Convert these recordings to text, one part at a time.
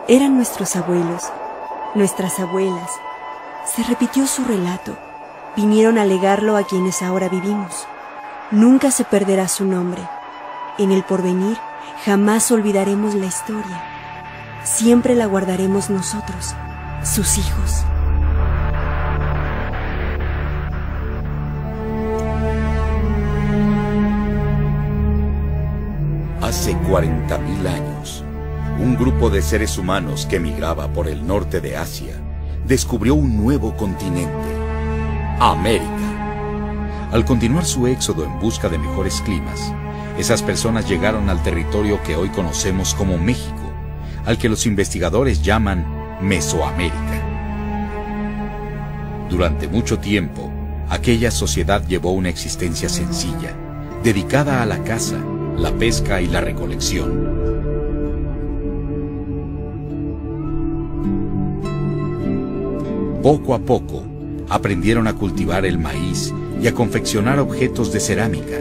Eran nuestros abuelos, nuestras abuelas. Se repitió su relato. Vinieron a legarlo a quienes ahora vivimos. Nunca se perderá su nombre. En el porvenir jamás olvidaremos la historia. Siempre la guardaremos nosotros, sus hijos. Hace 40.000 años, un grupo de seres humanos que migraba por el norte de Asia descubrió un nuevo continente, América. Al continuar su éxodo en busca de mejores climas, esas personas llegaron al territorio que hoy conocemos como México, al que los investigadores llaman Mesoamérica. Durante mucho tiempo, aquella sociedad llevó una existencia sencilla, dedicada a la caza, la pesca y la recolección. Poco a poco, aprendieron a cultivar el maíz y a confeccionar objetos de cerámica.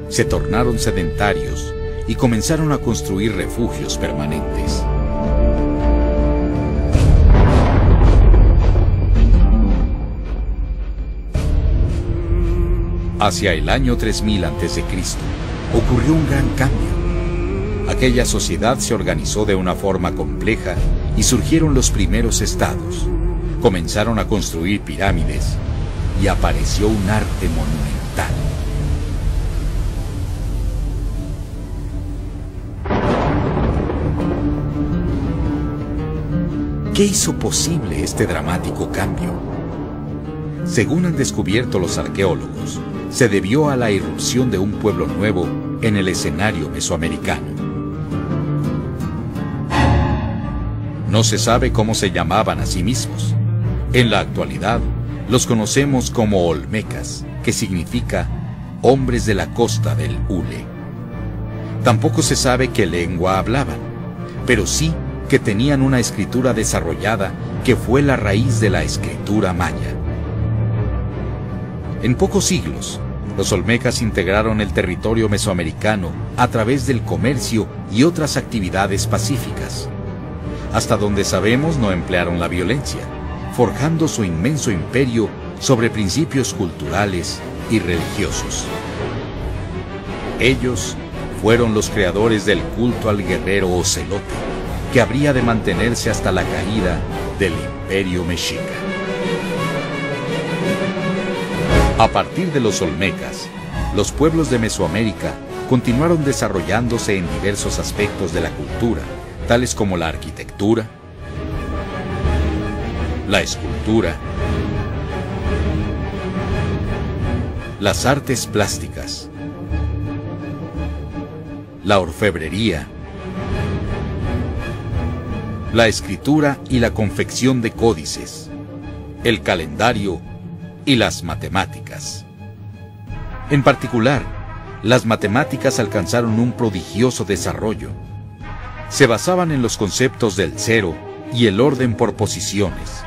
Se tornaron sedentarios y comenzaron a construir refugios permanentes. Hacia el año 3000 a.C., ocurrió un gran cambio. Aquella sociedad se organizó de una forma compleja y surgieron los primeros estados. Comenzaron a construir pirámides y apareció un arte monumental. ¿Qué hizo posible este dramático cambio? Según han descubierto los arqueólogos, se debió a la irrupción de un pueblo nuevo en el escenario mesoamericano. No se sabe cómo se llamaban a sí mismos. En la actualidad, los conocemos como olmecas, que significa hombres de la costa del Hule. Tampoco se sabe qué lengua hablaban, pero sí que tenían una escritura desarrollada que fue la raíz de la escritura maya. En pocos siglos, los olmecas integraron el territorio mesoamericano a través del comercio y otras actividades pacíficas. Hasta donde sabemos, no emplearon la violencia, forjando su inmenso imperio sobre principios culturales y religiosos. Ellos fueron los creadores del culto al guerrero ocelote, que habría de mantenerse hasta la caída del Imperio Mexica. A partir de los olmecas, los pueblos de Mesoamérica continuaron desarrollándose en diversos aspectos de la cultura, tales como la arquitectura, la escultura, las artes plásticas, la orfebrería, la escritura y la confección de códices, el calendario y las matemáticas. En particular, las matemáticas alcanzaron un prodigioso desarrollo. Se basaban en los conceptos del cero y el orden por posiciones,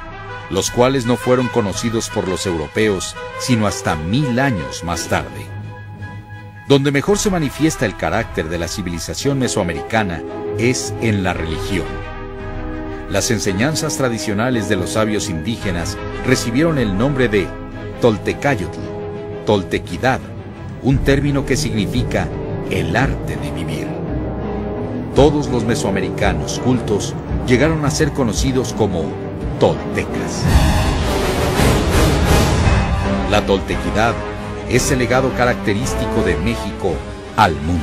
los cuales no fueron conocidos por los europeos sino hasta 1000 años más tarde. Donde mejor se manifiesta el carácter de la civilización mesoamericana es en la religión. Las enseñanzas tradicionales de los sabios indígenas recibieron el nombre de Toltecayotl, toltequidad, un término que significa el arte de vivir. Todos los mesoamericanos cultos llegaron a ser conocidos como toltecas. La toltequidad es el legado característico de México al mundo.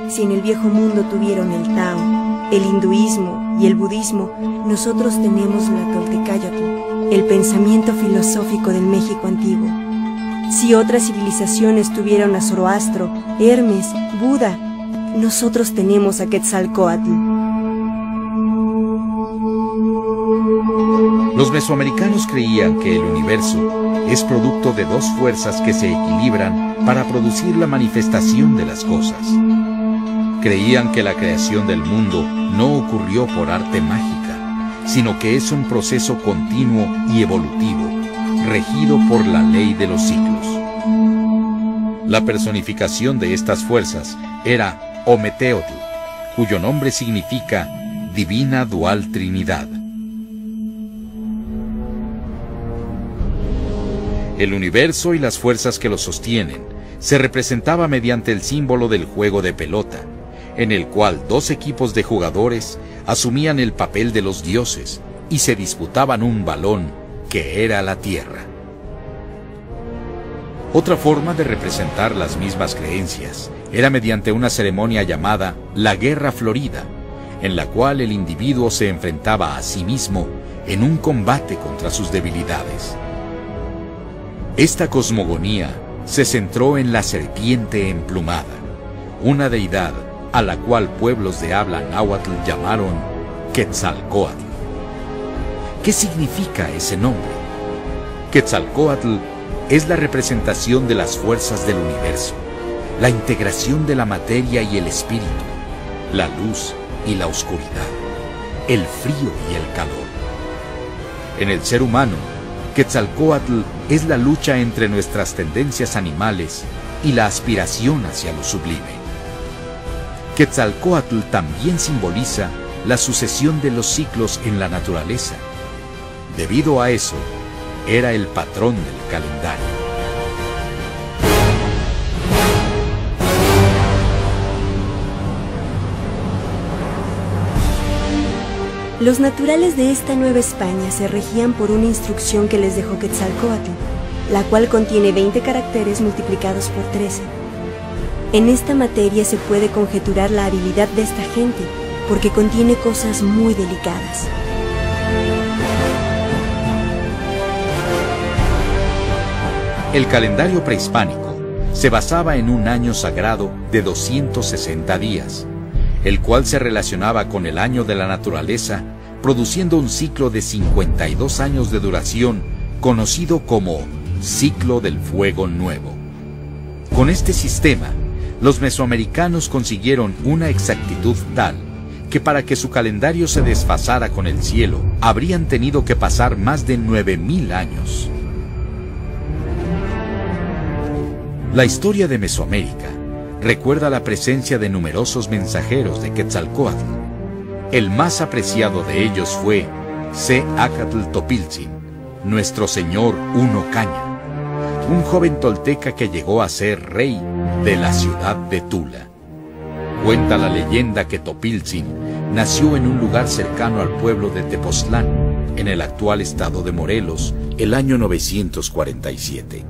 Si en el viejo mundo tuvieron el Tao, el hinduismo y el budismo, nosotros tenemos la Toltecayotl, el pensamiento filosófico del México antiguo. Si otras civilizaciones tuvieron a Zoroastro, Hermes, Buda, nosotros tenemos a Quetzalcóatl. Los mesoamericanos creían que el universo es producto de dos fuerzas que se equilibran para producir la manifestación de las cosas. Creían que la creación del mundo no ocurrió por arte mágica, sino que es un proceso continuo y evolutivo, regido por la ley de los ciclos. La personificación de estas fuerzas era Ometeotl, cuyo nombre significa Divina Dual Trinidad. El universo y las fuerzas que lo sostienen se representaba mediante el símbolo del juego de pelota, en el cual dos equipos de jugadores asumían el papel de los dioses y se disputaban un balón que era la tierra. Otra forma de representar las mismas creencias era mediante una ceremonia llamada la Guerra Florida, en la cual el individuo se enfrentaba a sí mismo en un combate contra sus debilidades. Esta cosmogonía se centró en la serpiente emplumada, una deidad a la cual pueblos de habla náhuatl llamaron Quetzalcóatl. ¿Qué significa ese nombre? Quetzalcóatl es la representación de las fuerzas del universo, la integración de la materia y el espíritu, la luz y la oscuridad, el frío y el calor. En el ser humano, Quetzalcóatl es la lucha entre nuestras tendencias animales y la aspiración hacia lo sublime. Quetzalcóatl también simboliza la sucesión de los ciclos en la naturaleza. Debido a eso, era el patrón del calendario. Los naturales de esta Nueva España se regían por una instrucción que les dejó Quetzalcóatl, la cual contiene 20 caracteres multiplicados por 13. En esta materia se puede conjeturar la habilidad de esta gente, porque contiene cosas muy delicadas. El calendario prehispánico se basaba en un año sagrado de 260 días, el cual se relacionaba con el año de la naturaleza, produciendo un ciclo de 52 años de duración, conocido como Ciclo del Fuego Nuevo. Con este sistema, los mesoamericanos consiguieron una exactitud tal que para que su calendario se desfasara con el cielo, habrían tenido que pasar más de 9000 años. La historia de Mesoamérica recuerda la presencia de numerosos mensajeros de Quetzalcóatl. El más apreciado de ellos fue Céacatl Topiltzin, nuestro señor Uno Caña, un joven tolteca que llegó a ser rey de la ciudad de Tula. Cuenta la leyenda que Topiltzin nació en un lugar cercano al pueblo de Tepoztlán, en el actual estado de Morelos, el año 947.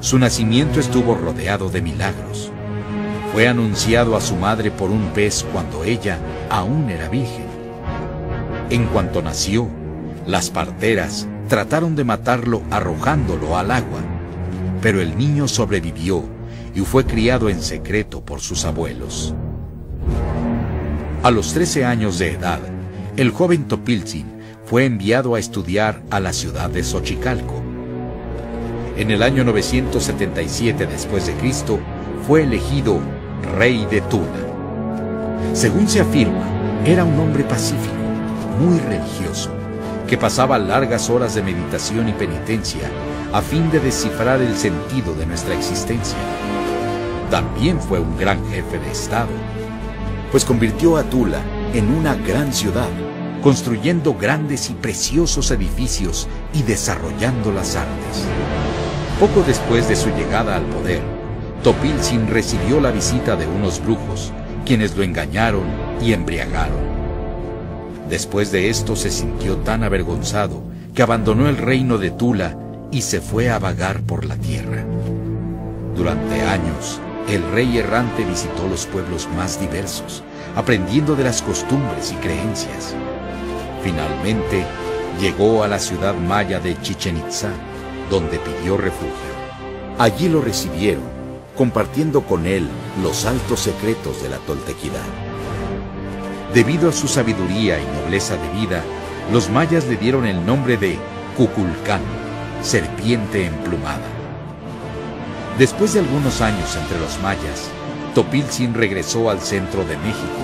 Su nacimiento estuvo rodeado de milagros. Fue anunciado a su madre por un pez cuando ella aún era virgen. En cuanto nació, las parteras trataron de matarlo arrojándolo al agua, pero el niño sobrevivió y fue criado en secreto por sus abuelos. A los 13 años de edad, el joven Topiltzin fue enviado a estudiar a la ciudad de Xochicalco. En el año 977 después de Cristo, fue elegido rey de Tula. Según se afirma, era un hombre pacífico, muy religioso, que pasaba largas horas de meditación y penitencia a fin de descifrar el sentido de nuestra existencia. También fue un gran jefe de Estado, pues convirtió a Tula en una gran ciudad, construyendo grandes y preciosos edificios y desarrollando las artes. Poco después de su llegada al poder, Topiltzin recibió la visita de unos brujos, quienes lo engañaron y embriagaron. Después de esto se sintió tan avergonzado que abandonó el reino de Tula y se fue a vagar por la tierra. Durante años, el rey errante visitó los pueblos más diversos, aprendiendo de las costumbres y creencias. Finalmente, llegó a la ciudad maya de Chichén Itzá, donde pidió refugio. Allí lo recibieron, compartiendo con él los altos secretos de la toltequidad. Debido a su sabiduría y nobleza de vida, los mayas le dieron el nombre de Cuculcán, serpiente emplumada. Después de algunos años entre los mayas, Topiltzin regresó al centro de México,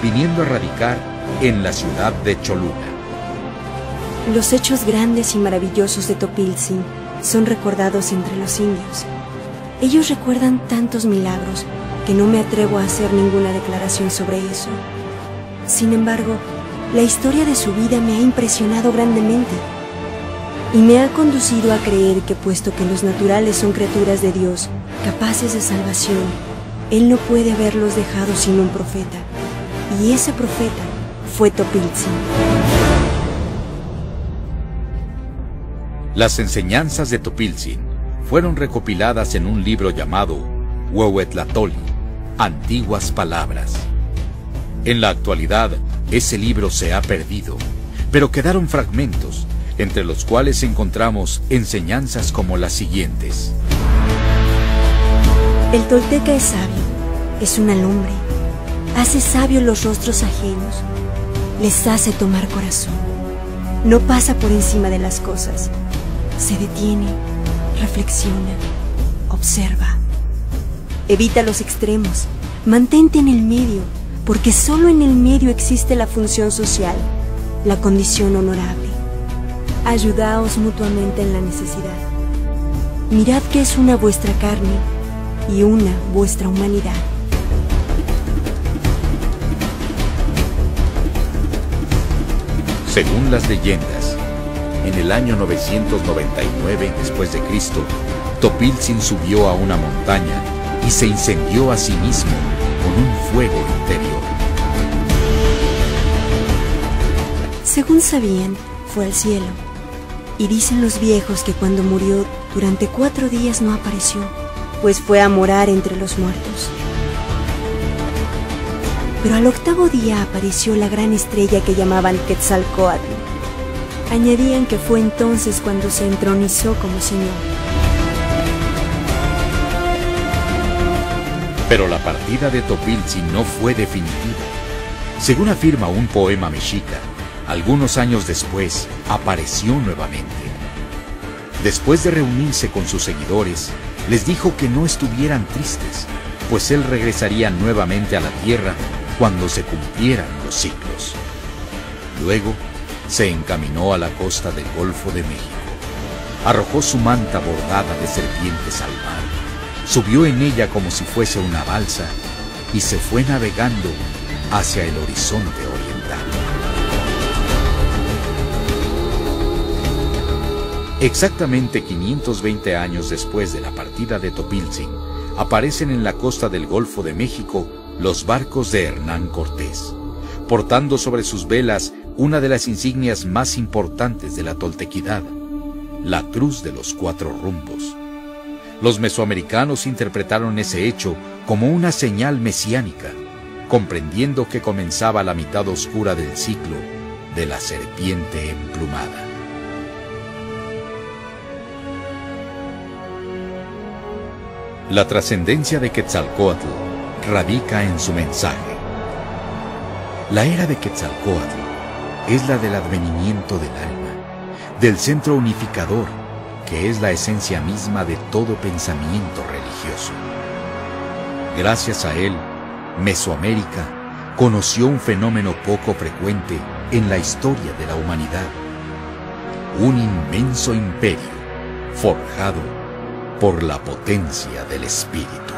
viniendo a radicar en la ciudad de Cholula. Los hechos grandes y maravillosos de Topiltzin son recordados entre los indios. Ellos recuerdan tantos milagros que no me atrevo a hacer ninguna declaración sobre eso. Sin embargo, la historia de su vida me ha impresionado grandemente y me ha conducido a creer que, puesto que los naturales son criaturas de Dios, capaces de salvación, Él no puede haberlos dejado sin un profeta, y ese profeta fue Topiltzin. Las enseñanzas de Topiltzin fueron recopiladas en un libro llamado Huehuetlatoli, Antiguas Palabras. En la actualidad, ese libro se ha perdido, pero quedaron fragmentos, entre los cuales encontramos enseñanzas como las siguientes. El tolteca es sabio, es una lumbre, hace sabios los rostros ajenos, les hace tomar corazón, no pasa por encima de las cosas, se detiene, reflexiona, observa. Evita los extremos, mantente en el medio, porque solo en el medio existe la función social, la condición honorable. Ayudaos mutuamente en la necesidad. Mirad que es una vuestra carne y una vuestra humanidad. Según las leyendas, en el año 999 después de Cristo, Topiltzin subió a una montaña y se incendió a sí mismo con un fuego interior. Según sabían, fue al cielo. Y dicen los viejos que cuando murió, durante 4 días no apareció, pues fue a morar entre los muertos. Pero al 8º día apareció la gran estrella que llamaban Quetzalcóatl. Añadían que fue entonces cuando se entronizó como señor. Pero la partida de Topiltzin no fue definitiva. Según afirma un poema mexica, algunos años después apareció nuevamente. Después de reunirse con sus seguidores, les dijo que no estuvieran tristes, pues él regresaría nuevamente a la tierra cuando se cumplieran los ciclos. Luego, se encaminó a la costa del Golfo de México, arrojó su manta bordada de serpientes al mar, subió en ella como si fuese una balsa y se fue navegando hacia el horizonte oriental. Exactamente 520 años después de la partida de Topiltzin, aparecen en la costa del Golfo de México los barcos de Hernán Cortés, portando sobre sus velas una de las insignias más importantes de la toltequidad, la Cruz de los 4 Rumbos. Los mesoamericanos interpretaron ese hecho como una señal mesiánica, comprendiendo que comenzaba la mitad oscura del ciclo de la serpiente emplumada. La trascendencia de Quetzalcóatl radica en su mensaje. La era de Quetzalcóatl es la del advenimiento del alma, del centro unificador, que es la esencia misma de todo pensamiento religioso. Gracias a él, Mesoamérica conoció un fenómeno poco frecuente en la historia de la humanidad: un inmenso imperio forjado por la potencia del espíritu.